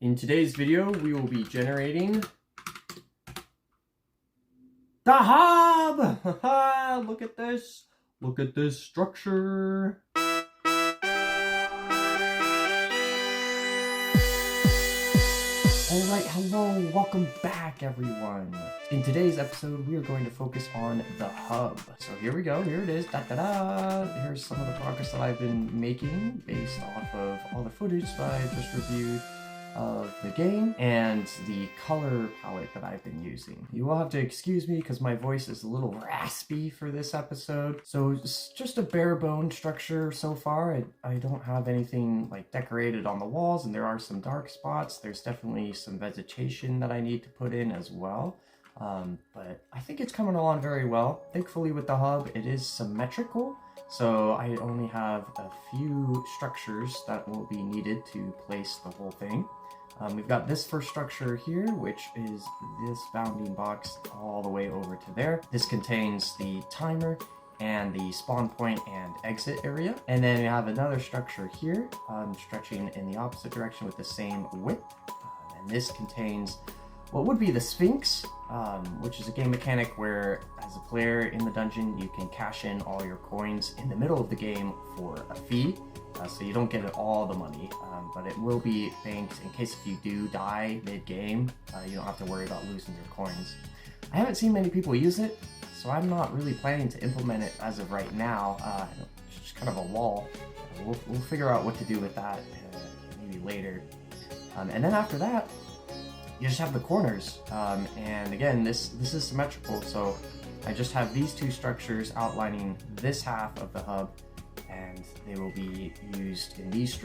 In today's video, we will be generating the hub! Look at this! Look at this structure! Alright, hello, welcome back everyone! In today's episode, we are going to focus on the hub. So here we go, here it is, da-da-da! Here's some of the progress that I've been making based off of all the footage that I just reviewed of the game and the color palette that I've been using. You will have to excuse me because my voice is a little raspy for this episode. So it's just a bare bone structure so far. I don't have anything like decorated on the walls, and there are some dark spots. There's definitely some vegetation that I need to put in as well. But I think it's coming along very well. Thankfully with the hub, it is symmetrical. So I only have a few structures that will be needed to place the whole thing. We've got this first structure here, which is this bounding box all the way over to there. This contains the timer and the spawn point and exit area. And then we have another structure here, stretching in the opposite direction with the same width. And this contains what would be the Sphinx, which is a game mechanic where, as a player in the dungeon, you can cash in all your coins in the middle of the game for a fee. So you don't get all the money, but it will be banked in case if you do die mid-game, you don't have to worry about losing your coins. I haven't seen many people use it, so I'm not really planning to implement it as of right now. It's just kind of a lull. We'll figure out what to do with that maybe later. And then after that, you just have the corners. And again, this is symmetrical, so I just have these two structures outlining this half of the hub, and they will be used in these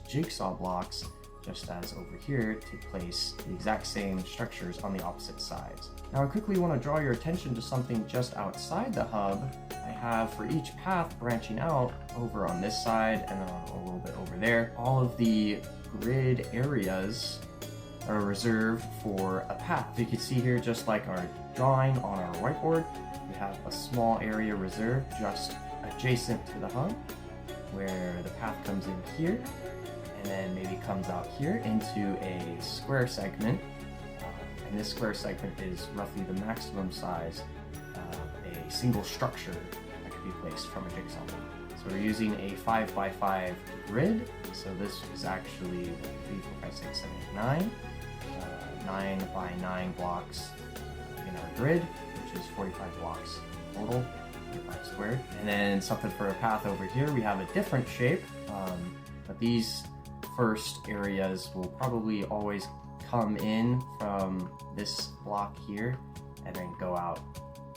jigsaw blocks, just as over here, to place the exact same structures on the opposite sides. Now I quickly want to draw your attention to something just outside the hub. I have for each path branching out over on this side and then a little bit over there. All of the grid areas are reserved for a path. You can see here, just like our drawing on our whiteboard, we have a small area reserved just adjacent to the hub, where the path comes in here and then maybe comes out here into a square segment. And this square segment is roughly the maximum size of a single structure that could be placed from a jigsaw block. So we're using a 5x5 grid. So this is actually 3, 4, 5, 6, 7, 8, 9. 9 by 9 blocks in our grid, which is 45 blocks total, 45 squared. And then something for a path over here. We have a different shape, but these first areas will probably always come in from this block here and then go out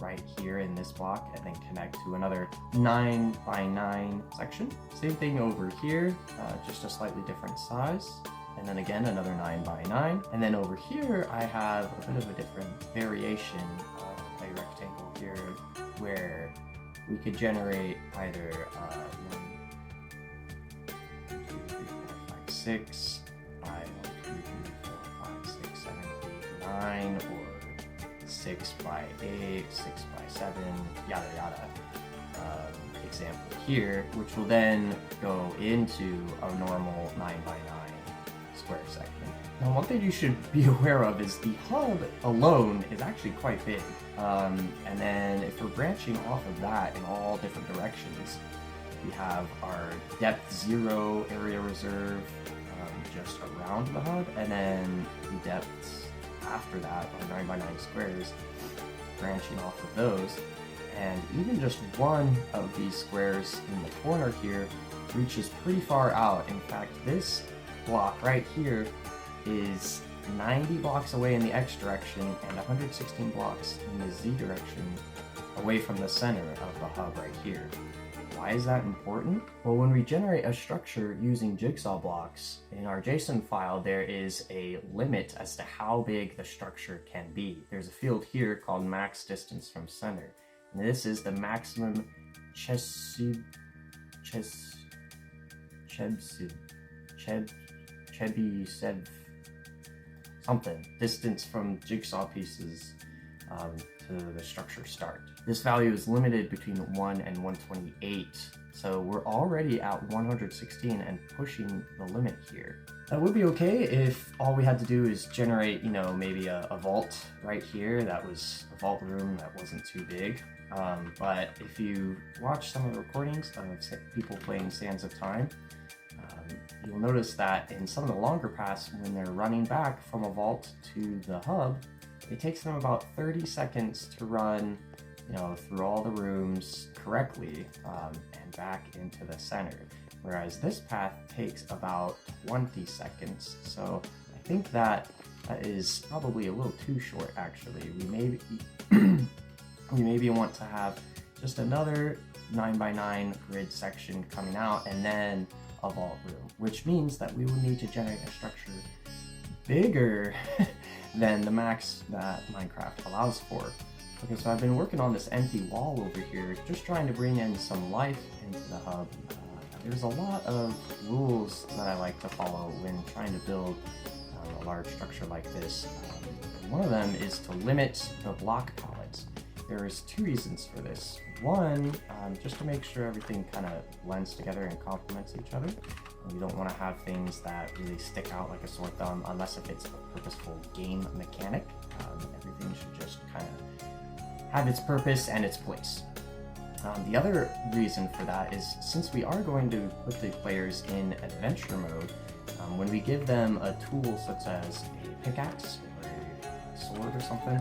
right here in this block and then connect to another 9 by 9 section. Same thing over here, just a slightly different size. And then again, another 9 by 9. And then over here, I have a bit of a different variation of a rectangle here where we could generate either 1, 2, 3, 4, 5, 6 by 1, 2, 3, 4, 5, 6, 7, 8, 9, or 6 by 8, 6 by 7, yada yada. Example here, which will then go into a normal 9 by 9 square segment. Now, one thing you should be aware of is the hub alone is actually quite big. And then if we're branching off of that in all different directions, we have our depth 0 area reserve just around the hub, and then the depths after that are 9 by 9 squares branching off of those. And even just one of these squares in the corner here reaches pretty far out. In fact, this block right here is 90 blocks away in the X direction and 116 blocks in the Z direction away from the center of the hub right here. Why is that important? Well, when we generate a structure using jigsaw blocks, in our JSON file there is a limit as to how big the structure can be. There's a field here called max distance from center, and this is the maximum Chebyshev something distance from jigsaw pieces to the structure start. This value is limited between 1 and 128, so we're already at 116 and pushing the limit here. That would be okay if all we had to do is generate, you know, maybe a vault right here. That was a vault room that wasn't too big. But if you watch some of the recordings of people playing Sands of Time, you'll notice that in some of the longer paths, when they're running back from a vault to the hub, it takes them about 30 seconds to run, you know, through all the rooms correctly and back into the center. Whereas this path takes about 20 seconds. So I think that is probably a little too short, actually. We maybe want to have just another 9x9 grid section coming out and then a vault room, which means that we will need to generate a structure bigger than the max that Minecraft allows for. Okay, so I've been working on this empty wall over here, just trying to bring in some life into the hub. There's a lot of rules that I like to follow when trying to build a large structure like this. One of them is to limit the block palettes. There's two reasons for this. One, just to make sure everything kind of blends together and complements each other. You don't want to have things that really stick out like a sore thumb unless if it's a purposeful game mechanic. Everything should just kind of have its purpose and its place. The other reason for that is since we are going to put the players in adventure mode, when we give them a tool such as a pickaxe or a sword or something,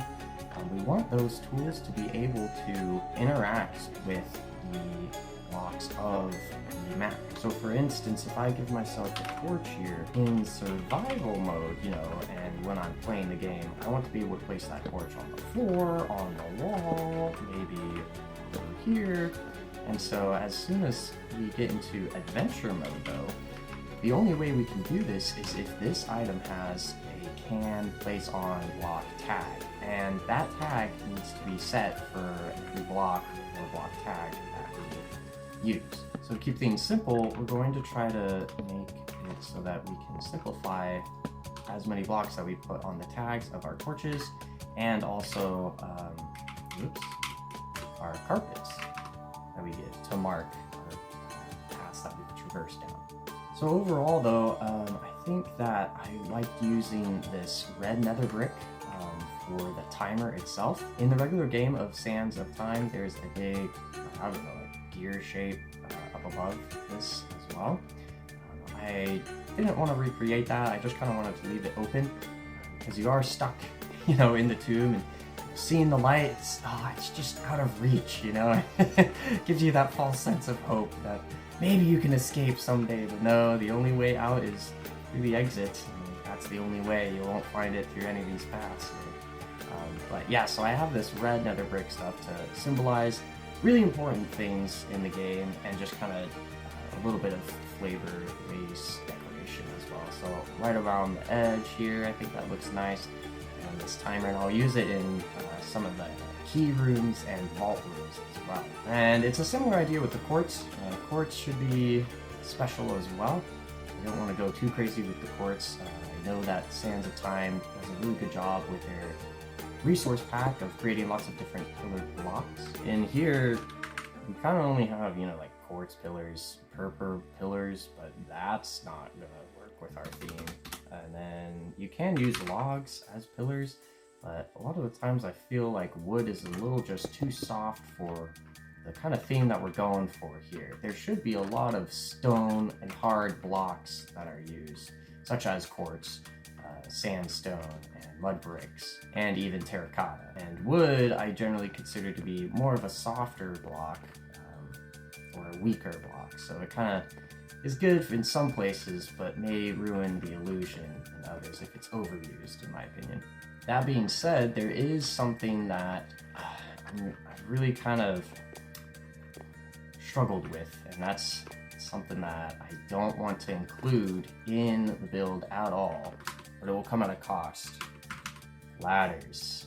we want those tools to be able to interact with the blocks of the map. So for instance, if I give myself a torch here in survival mode, you know, and when I'm playing the game, I want to be able to place that torch on the floor, on the wall, maybe over here. And so as soon as we get into adventure mode though, the only way we can do this is if this item has a can place on block tag, and that tag needs to be set for every block or block tag that we use. So to keep things simple, we're going to try to make it so that we can simplify as many blocks that we put on the tags of our torches, and also our carpets that we get to mark our paths that we've traversed down. So overall though, I think that I liked using this red nether brick for the timer itself. In the regular game of Sands of Time, there's a big, I don't know, like gear shape up above this as well. I didn't want to recreate that, I just kind of wanted to leave it open because you are stuck, you know, in the tomb, and seeing the lights, it's just out of reach, you know? It gives you that false sense of hope that maybe you can escape someday, but no, the only way out is through the exit. And that's the only way. You won't find it through any of these paths. But yeah, so I have this red nether brick stuff to symbolize really important things in the game and just kind of a little bit of flavor base decoration as well. So right around the edge here, I think that looks nice. And this timer, and I'll use it in some of the key rooms and vault rooms as well. And it's a similar idea with the quartz. Quartz should be special as well. You don't want to go too crazy with the quartz. I know that Sands of Time does a really good job with their resource pack of creating lots of different pillared blocks. In here, we kind of only have, you know, like quartz pillars, purple pillars, but that's not gonna work with our theme. And then you can use logs as pillars, but a lot of the times I feel like wood is a little just too soft for the kind of theme that we're going for here. There should be a lot of stone and hard blocks that are used, such as quartz, sandstone, and mud bricks, and even terracotta. And wood I generally consider to be more of a softer block, or a weaker block, so it kind of is good in some places, but may ruin the illusion in others if it's overused, in my opinion. That being said, there is something that I've really kind of struggled with, and that's something that I don't want to include in the build at all, but it will come at a cost. Ladders.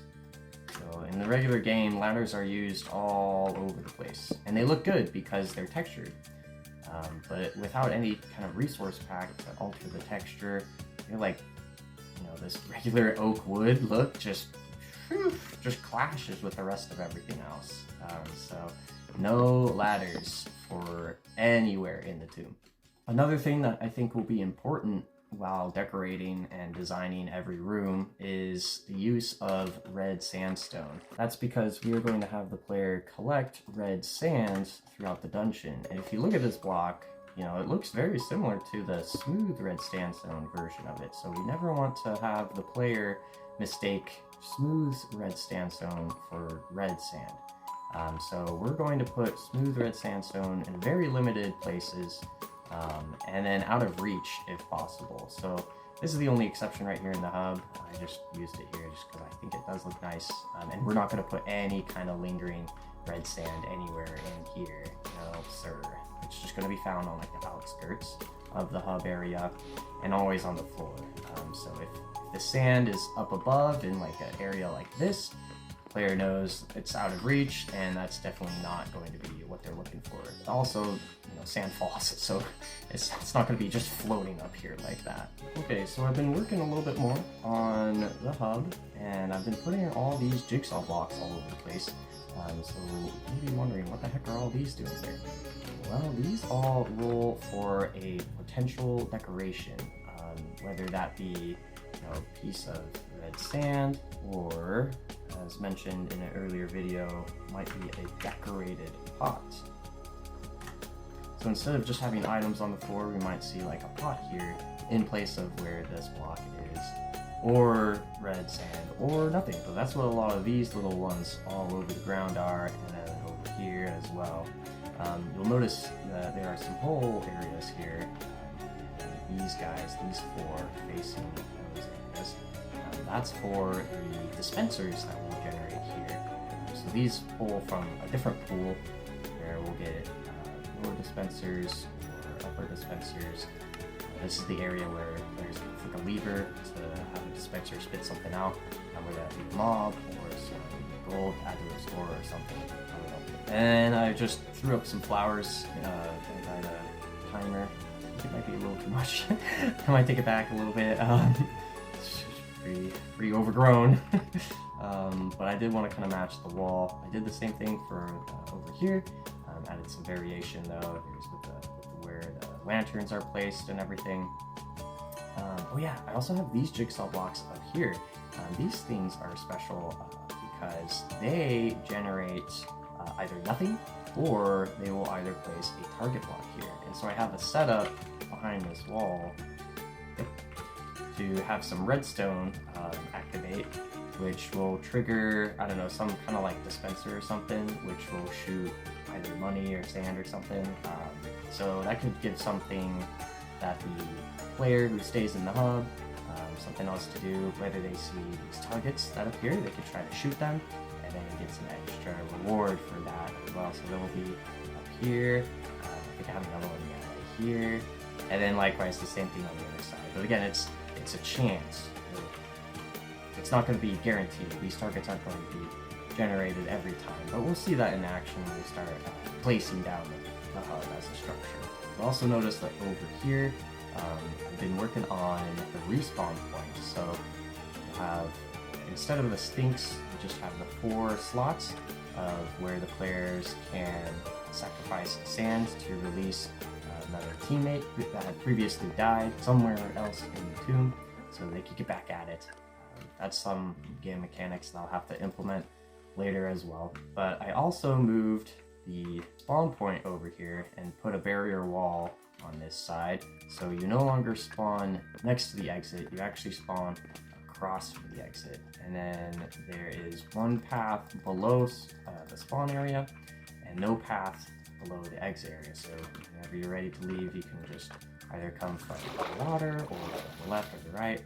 So in the regular game, ladders are used all over the place, and they look good because they're textured. But without any kind of resource pack to alter the texture, you're like, you know, this regular oak wood look just clashes with the rest of everything else. So no ladders for anywhere in the tomb. Another thing that I think will be important while decorating and designing every room is the use of red sandstone. That's because we are going to have the player collect red sands throughout the dungeon. And if you look at this block, you know, it looks very similar to the smooth red sandstone version of it. So we never want to have the player mistake smooth red sandstone for red sand. So we're going to put smooth red sandstone in very limited places, and then out of reach if possible. So this is the only exception right here in the hub. I just used it here just because I think it does look nice. And we're not going to put any kind of lingering red sand anywhere in here. No, sir. It's just going to be found on like the outskirts of the hub area and always on the floor. So if the sand is up above in like an area like this, player knows it's out of reach, and that's definitely not going to be what they're looking for. Also, you know, sand falls, so it's not going to be just floating up here like that. Okay, so I've been working a little bit more on the hub, and I've been putting all these jigsaw blocks all over the place. So you may be wondering, what the heck are all these doing here? Well, these all roll for a potential decoration, whether that be, you know, a piece of red sand, or, as mentioned in an earlier video, might be a decorated pot. So instead of just having items on the floor, we might see like a pot here in place of where this block is, or red sand, or nothing. So that's what a lot of these little ones all over the ground are, and then over here as well. You'll notice that there are some hole areas here. These guys, these four facing those areas, that's for the dispensers that we'll generate here. So these pull from a different pool where we'll get lower dispensers or upper dispensers. This is the area where there's like a lever to have a dispenser spit something out, whether that be a mob or some gold add to the store or something. I don't know. And I just threw up some flowers by the timer. I think it might be a little too much. I might take it back a little bit. It's pretty overgrown. But I did want to kind of match the wall. I did the same thing for over here. Added some variation though. Here's with where the lanterns are placed and everything. Oh yeah, I also have these jigsaw blocks up here. These things are special because they generate either nothing, or they will either place a target block here. And so I have a setup behind this wall to have some redstone activate, which will trigger, I don't know, some kind of like dispenser or something, which will shoot either money or sand or something. So that could give something that the player who stays in the hub something else to do. Whether they see these targets that appear, they could try to shoot them, and then it gets an extra reward for that as well. So they'll be up here. I think I have another one right here, and then likewise the same thing on the other side. But again, it's a chance. It's not going to be guaranteed. These targets aren't going to be generated every time, but we'll see that in action when we start placing down the hub as a structure. You'll also notice that over here, I've been working on the respawn point. So we'll have, instead of the stinks, we just have the 4 slots of where the players can sacrifice sand to release another teammate that had previously died somewhere else in the tomb, so they could get back at it. That's some game mechanics that I'll have to implement later as well. But I also moved the spawn point over here and put a barrier wall on this side, so you no longer spawn next to the exit, you actually spawn across from the exit. And then there is one path below the spawn area and no path below the exit area, so whenever you're ready to leave, you can just either come from the water or from the left or the right.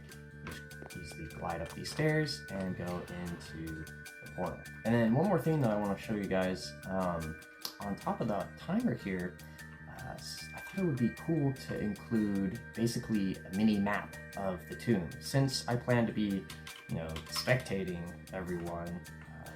Just easily glide up these stairs and go into the portal. And then one more thing that I want to show you guys, on top of the timer here, I thought it would be cool to include basically a mini map of the tomb. Since I plan to be, you know, spectating everyone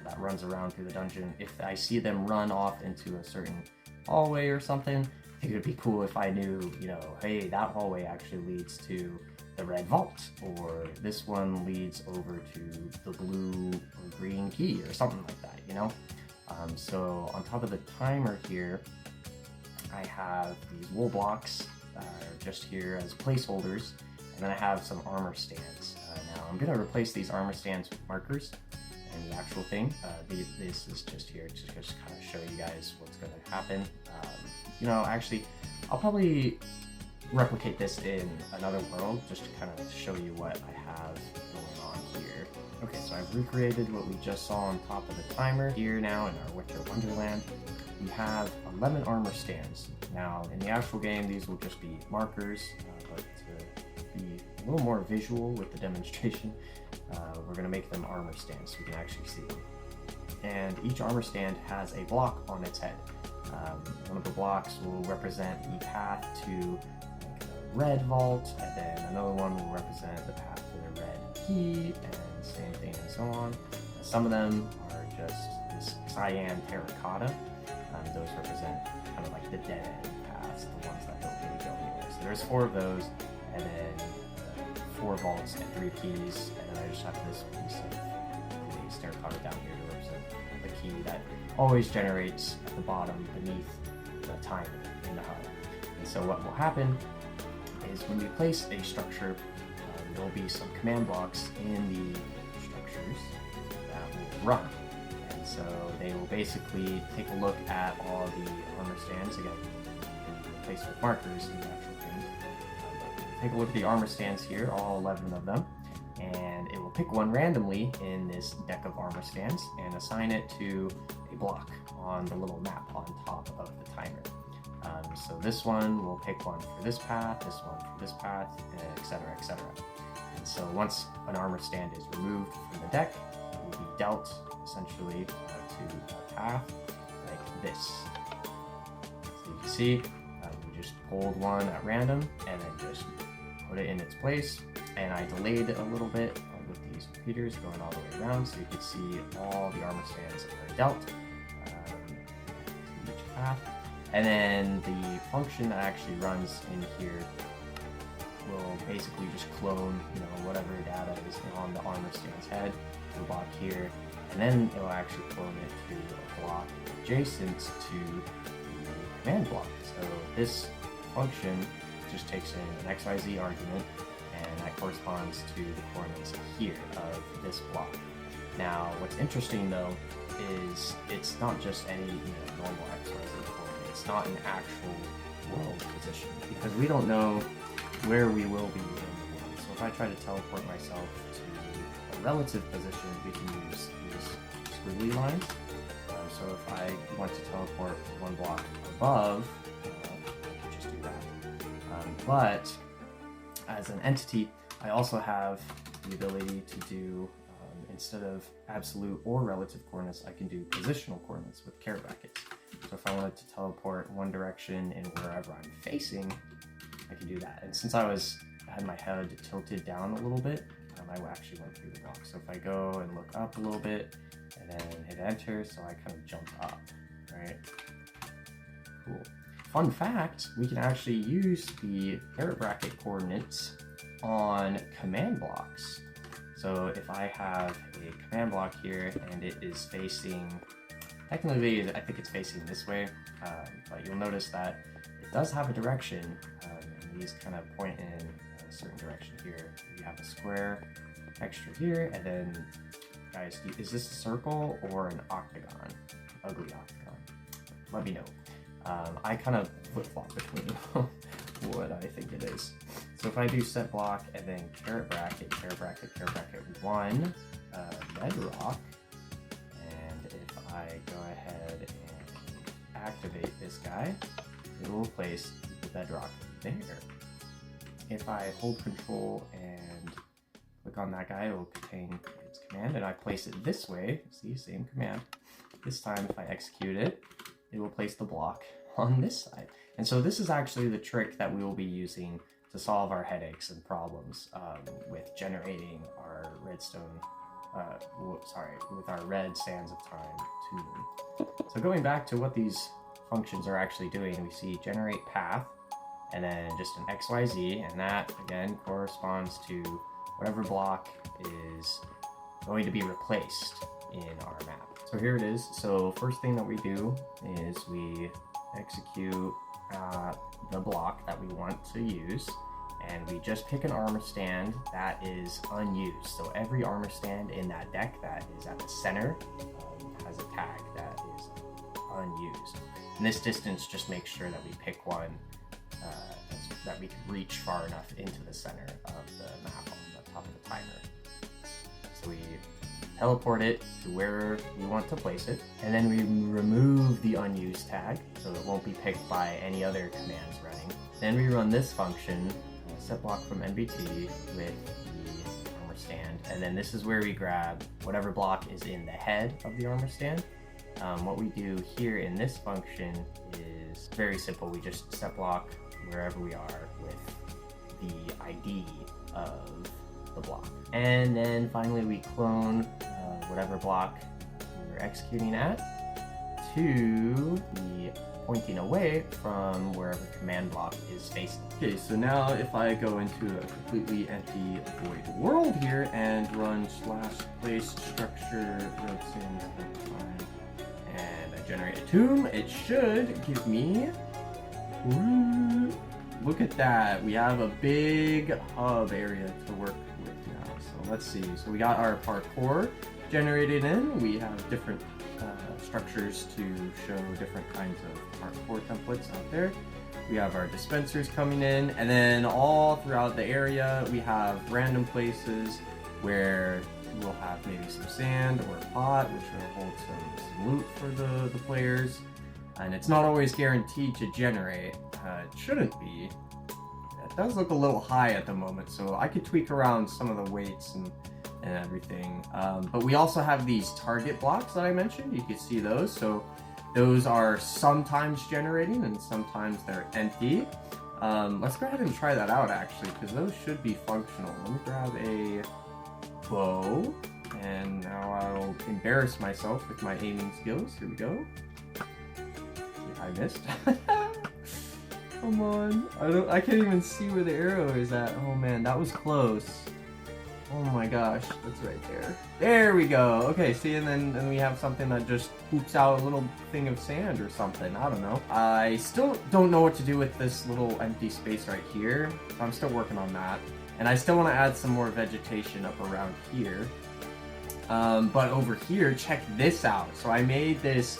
that runs around through the dungeon, if I see them run off into a certain hallway or something, I think it would be cool if I knew, you know, hey, that hallway actually leads to the red vault, or this one leads over to the blue or green key or something like that, you know? So on top of the timer here, I have these wool blocks that are just here as placeholders, And then I have some armor stands. Now I'm going to replace these armor stands with markers. And the actual thing, this is just here to just kind of show you guys what's going to happen. Actually, I'll probably replicate this in another world just to kind of show you what I have going on here. Okay, so I've recreated what we just saw on top of the timer. Here now in our Winter Wonderland, we have 11 armor stands. Now, in the actual game, these will just be markers, but to be a little more visual with the demonstration, we're going to make them armor stands so we can actually see them. And each armor stand has a block on its head. One of the blocks will represent the path to a red vault, and then another one will represent the path to the red key, and same thing and so on. Some of them are just this cyan terracotta. Those represent kind of like the dead end paths, the ones that don't really go anywhere. So there's 4 of those, and then 4 vaults and 3 keys, and then I just have this piece of glazed terracotta down here to represent the key that always generates at the bottom beneath the timer in the hub. And so what will happen is when we place a structure, there will be some command blocks in the structures that will run. And so they will basically take a look at all the armor stands, again, replaced with markers in the actual thing. Take a look at the armor stands here, all 11 of them, and it will pick one randomly in this deck of armor stands and assign it to a block on the little map on top of the timer. So this one will pick one for this path, this one for this path, etc., etc. And so once an armor stand is removed from the deck, it will be dealt essentially to a path like this. So you can see, we just pulled one at random and then just put it in its place. And I delayed it a little bit with these repeaters going all the way around so you can see all the armor stands are dealt to each path. And then the function that actually runs in here will basically just clone, whatever data is on the armor stand's head to a block here, and then it will actually clone it to a block adjacent to the command block. So this function just takes in an XYZ argument, and that corresponds to the coordinates here of this block. Now, what's interesting though is it's not just any normal XYZ coordinate. It's not an actual world position because we don't know where we will be in the world. So if I try to teleport myself to a relative position, we can use these squiggly lines. So if I want to teleport one block above, I can just do that. But as an entity, I also have the ability to do, instead of absolute or relative coordinates, I can do positional coordinates with care brackets. So if I wanted to teleport one direction in wherever I'm facing, I can do that. And since I had my head tilted down a little bit, I actually went through the block. So if I go and look up a little bit and then hit enter, so I kind of jumped up, right? Cool. Fun fact, we can actually use the caret bracket coordinates on command blocks. So if I have a command block here and it is facing, technically I think it's facing this way, but you'll notice that it does have a direction, and these kind of point in a certain direction here. You have a square texture here, and then, guys, is this a circle or an octagon? Ugly octagon. Let me know. I kind of flip-flop between what I think it is. So if I do set block and then caret bracket 1, bedrock, and if I go ahead and activate this guy, it will place the bedrock there. If I hold control and click on that guy, it will contain its command, and I place it this way, see, same command. This time if I execute it, it will place the block on this side. And so this is actually the trick that we will be using to solve our headaches and problems with generating our redstone, with our red sands of time tomb. So going back to what these functions are actually doing, we see generate path, and then just an XYZ, and that again corresponds to whatever block is going to be replaced in our map. So here it is. So first thing that we do is we execute the block that we want to use, and we just pick an armor stand that is unused. So every armor stand in that deck that is at the center has a tag that is unused. And this distance just makes sure that we pick one that we can reach far enough into the center of the map on the top of the timer. So we teleport it to where we want to place it, and then we remove the unused tag so it won't be picked by any other commands running. Then we run this function, set block from NBT with the armor stand, and then this is where we grab whatever block is in the head of the armor stand. What we do here in this function is very simple. We just set block wherever we are with the ID of the block. And then finally we clone whatever block we're executing at to the pointing away from wherever command block is facing. Okay, so now if I go into a completely empty void world here and run /place structure and I generate a tomb, it should give me, look at that, we have a big hub area to work with now. So let's see, so we got our parkour generated in, we have different structures to show different kinds of parkour templates out there. We have our dispensers coming in, and then all throughout the area we have random places where we'll have maybe some sand or a pot which will hold some loot for the players, and it's not always guaranteed to generate. It shouldn't be. It does look a little high at the moment, so I could tweak around some of the weights and everything. But we also have these target blocks that I mentioned. You can see those. So those are sometimes generating and sometimes they're empty. Let's go ahead and try that out actually, because those should be functional. Let me grab a bow, and now I'll embarrass myself with my aiming skills. Here we go. I missed. Come on. I can't even see where the arrow is at. Oh man, that was close. Oh my gosh, that's right there. There we go. Okay, see, and then we have something that just poops out a little thing of sand or something. I don't know. I still don't know what to do with this little empty space right here. I'm still working on that. And I still want to add some more vegetation up around here. But over here, check this out. So I made this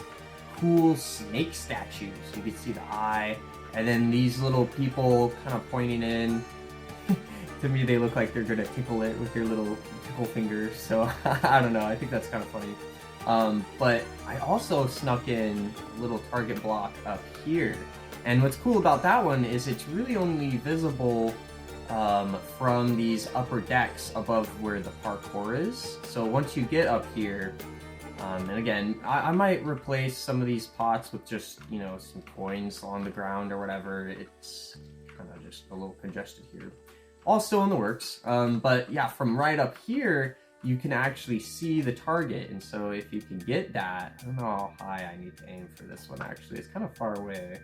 cool snake statue. So you can see the eye. And then these little people kind of pointing in. To me, they look like they're gonna tickle it with their little tickle fingers. So I don't know. I think that's kind of funny. But I also snuck in a little target block up here. And what's cool about that one is it's really only visible from these upper decks above where the parkour is. So once you get up here, and again, I might replace some of these pots with just, you know, some coins on the ground or whatever. It's kind of just a little congested here. All still in the works, but yeah, from right up here, you can actually see the target, and so if you can get that, I don't know how high I need to aim for this one actually, it's kind of far away.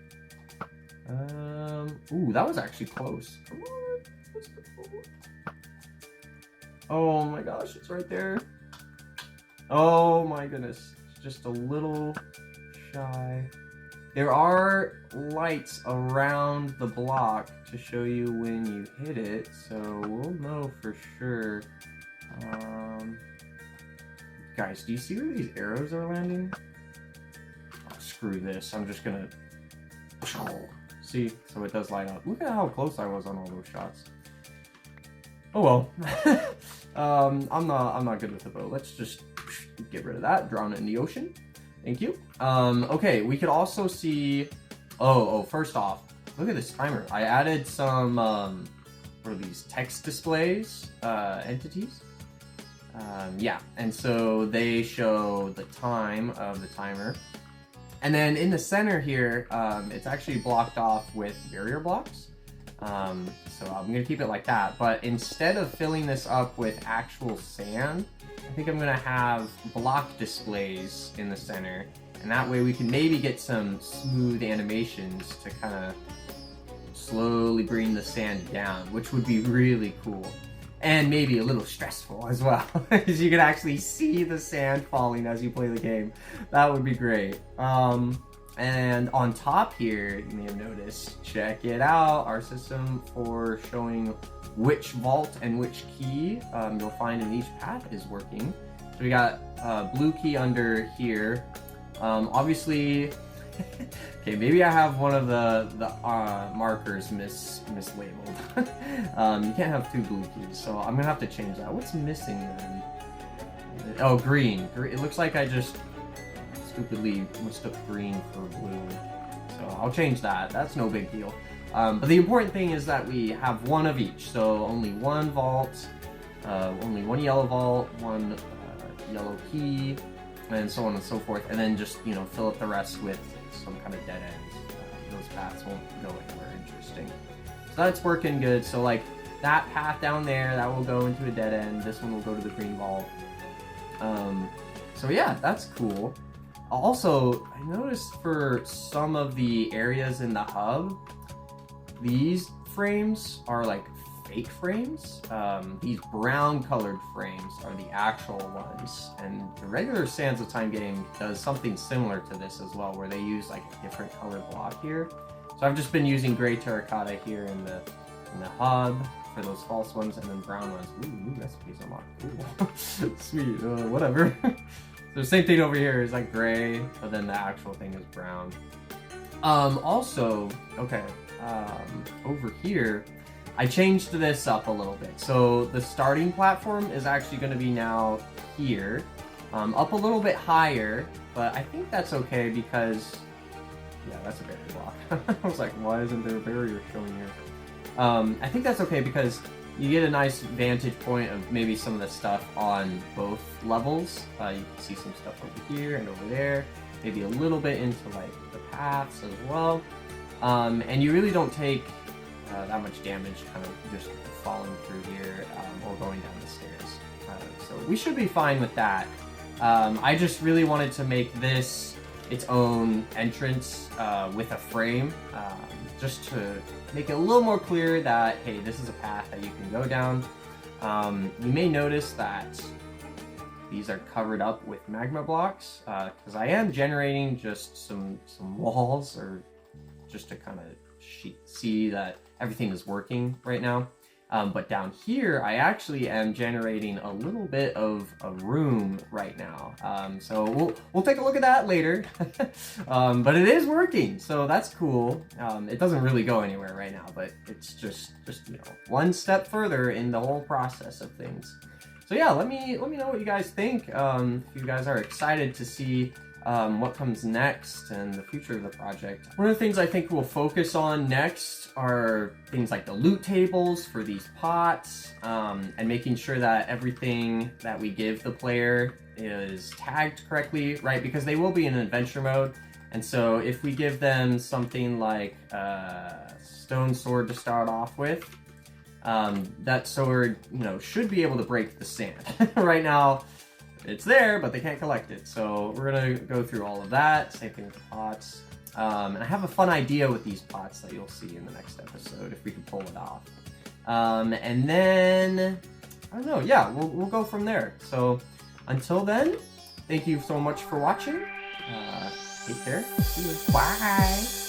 Ooh, that was actually close. Come on, let's go. Oh my gosh, it's right there. Oh my goodness, it's just a little shy. There are lights around the block to show you when you hit it, so we'll know for sure. Guys, do you see where these arrows are landing? Oh, screw this, I'm just gonna... See, so it does light up. Look at how close I was on all those shots. Oh well. I'm not good with the bow. Let's just get rid of that, drown it in the ocean. Thank you. Okay, we could also see... Oh, first off, look at this timer. I added some, what are these, text displays, entities? Yeah, and so they show the time of the timer. And then in the center here, it's actually blocked off with barrier blocks. So I'm gonna keep it like that. But instead of filling this up with actual sand, I think I'm gonna have block displays in the center, and that way we can maybe get some smooth animations to kind of slowly bring the sand down, which would be really cool. And maybe a little stressful as well, because you can actually see the sand falling as you play the game. That would be great. And on top here, you may have noticed, check it out, our system for showing which vault and which key you'll find in each path is working. So we got blue key under here. Obviously, okay, maybe I have one of the markers mislabeled. You can't have 2 blue keys, so I'm gonna have to change that. What's missing then? Oh, green. It looks like I just stupidly mistook green for blue. So I'll change that. That's no big deal. But the important thing is that we have one of each. So only one vault, only one yellow vault, one yellow key, and so on and so forth. And then just, you know, fill up the rest with some kind of dead ends. Those paths won't go anywhere interesting. So that's working good. So like that path down there, that will go into a dead end. This one will go to the green vault. So yeah, that's cool. Also, I noticed for some of the areas in the hub, these frames are like fake frames. These brown colored frames are the actual ones, and the regular Sands of Time game does something similar to this as well, where they use like a different color block here. So I've just been using gray terracotta here in the hub for those false ones, and then brown ones. Ooh, new recipes unlocked. Cool. Sweet. Whatever. So same thing over here is like gray, but then the actual thing is brown. Also, okay, over here, I changed this up a little bit. So the starting platform is actually going to be now here, up a little bit higher, but I think that's okay because, yeah, that's a barrier block. I was like, why isn't there a barrier showing here? I think that's okay because you get a nice vantage point of maybe some of the stuff on both levels. You can see some stuff over here and over there, maybe a little bit into like the paths as well. And you really don't take that much damage kind of just falling through here or going down the stairs. So we should be fine with that. I just really wanted to make this its own entrance with a frame, just to make it a little more clear that, hey, this is a path that you can go down. You may notice that these are covered up with magma blocks, because I am generating just some walls, or just to kind of see that everything is working right now. But down here, I actually am generating a little bit of a room right now. So we'll take a look at that later. But it is working, so that's cool. It doesn't really go anywhere right now, but it's just you know, one step further in the whole process of things. So yeah, let me know what you guys think. If you guys are excited to see what comes next and the future of the project. One of the things I think we'll focus on next are things like the loot tables for these pots, and making sure that everything that we give the player is tagged correctly, right? Because they will be in adventure mode, and so if we give them something like a stone sword to start off with, that sword, you know, should be able to break the sand. Right now, it's there, but they can't collect it. So we're gonna go through all of that. Same thing with the pots. And I have a fun idea with these pots that you'll see in the next episode if we can pull it off. And then, I don't know, yeah, we'll go from there. So until then, thank you so much for watching. Take care. See you. Bye.